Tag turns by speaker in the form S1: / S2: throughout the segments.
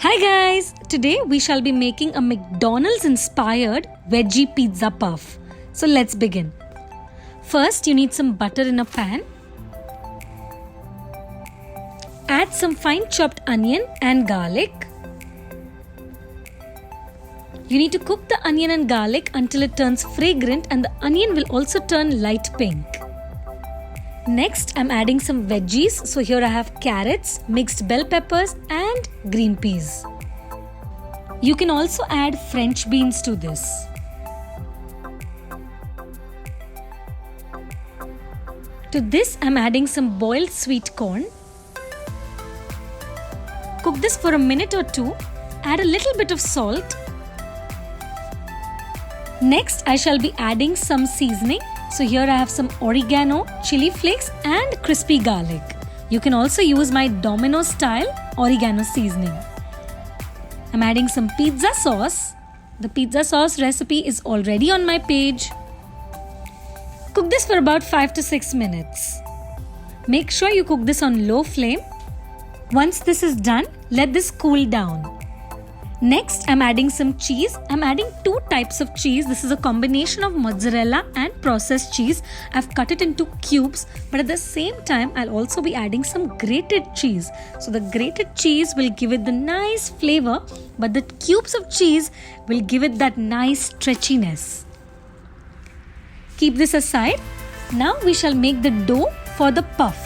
S1: Hi guys! Today we shall be making a McDonald's inspired veggie pizza puff. So let's begin. First you need some butter in a pan. Add some fine chopped onion and garlic. You need to cook the onion and garlic until it turns fragrant and the onion will also turn light pink. Next, I'm adding some veggies. So here I have carrots, mixed bell peppers and green peas. You can also add French beans to this. To this, I'm adding some boiled sweet corn. Cook this for a minute or two. Add a little bit of salt. Next, I shall be adding some seasoning. So here I have some oregano, chili flakes and crispy garlic. You can also use my Domino's style oregano seasoning. I'm adding some pizza sauce. The pizza sauce recipe is already on my page. Cook this for about 5 to 6 minutes. Make sure you cook this on low flame. Once this is done, let this cool down. Next, I'm adding some cheese. I'm adding 2 types of cheese. This is a combination of mozzarella and processed cheese. I've cut it into cubes, but at the same time, I'll also be adding some grated cheese. So the grated cheese will give it the nice flavor, but the cubes of cheese will give it that nice stretchiness. Keep this aside. Now we shall make the dough for the puff.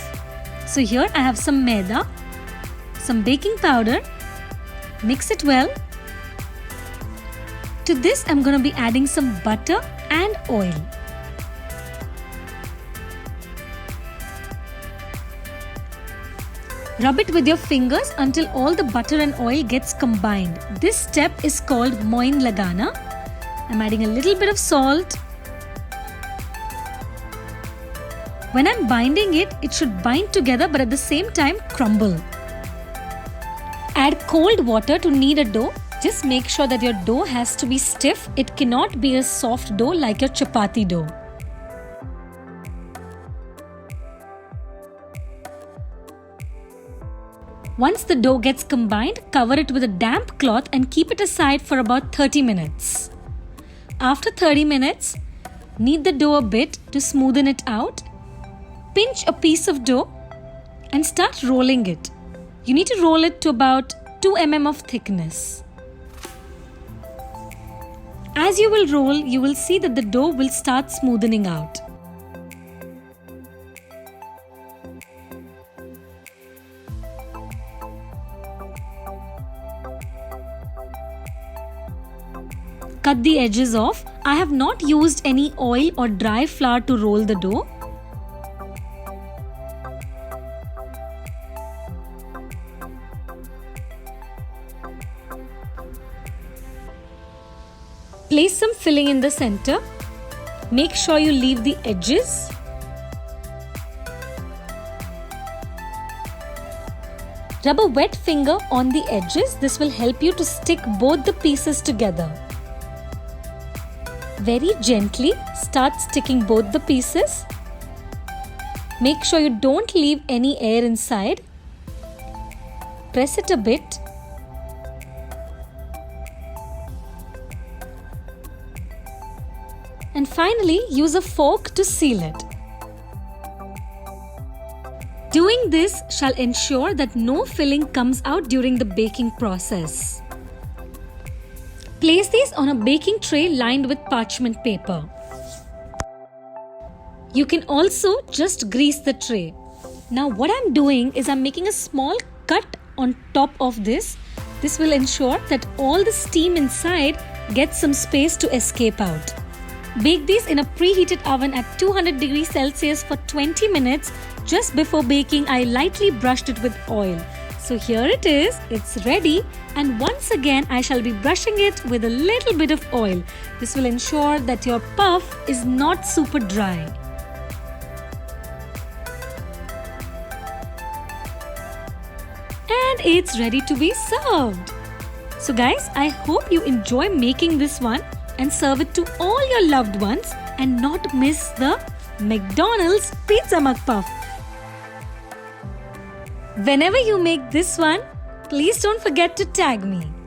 S1: So here I have some maida, some baking powder. Mix it well. To this, I'm going to be adding some butter and oil. Rub it with your fingers until all the butter and oil gets combined. This step is called moin lagana. I'm adding a little bit of salt. When I'm binding it, it should bind together but at the same time crumble. Add cold water to knead a dough. Just make sure that your dough has to be stiff. It cannot be a soft dough like your chapati dough. Once the dough gets combined, cover it with a damp cloth and keep it aside for about 30 minutes. After 30 minutes, knead the dough a bit to smoothen it out. Pinch a piece of dough and start rolling it. You need to roll it to about 2 mm of thickness. As you will roll, you will see that the dough will start smoothening out. Cut the edges off. I have not used any oil or dry flour to roll the dough. Place some filling in the center. Make sure you leave the edges. Rub a wet finger on the edges. This will help you to stick both the pieces together. Very gently start sticking both the pieces. Make sure you don't leave any air inside. Press it a bit. And finally, use a fork to seal it. Doing this shall ensure that no filling comes out during the baking process. Place these on a baking tray lined with parchment paper. You can also just grease the tray. Now what I'm doing is I'm making a small cut on top of this. This will ensure that all the steam inside gets some space to escape out. Bake these in a preheated oven at 200 degrees Celsius for 20 minutes. Just before baking, I lightly brushed it with oil. So here it is, it's ready. And once again, I shall be brushing it with a little bit of oil. This will ensure that your puff is not super dry. And it's ready to be served. So guys, I hope you enjoy making this one and serve it to all your loved ones and not miss the McDonald's Pizza Mug Puff. Whenever you make this one, please don't forget to tag me.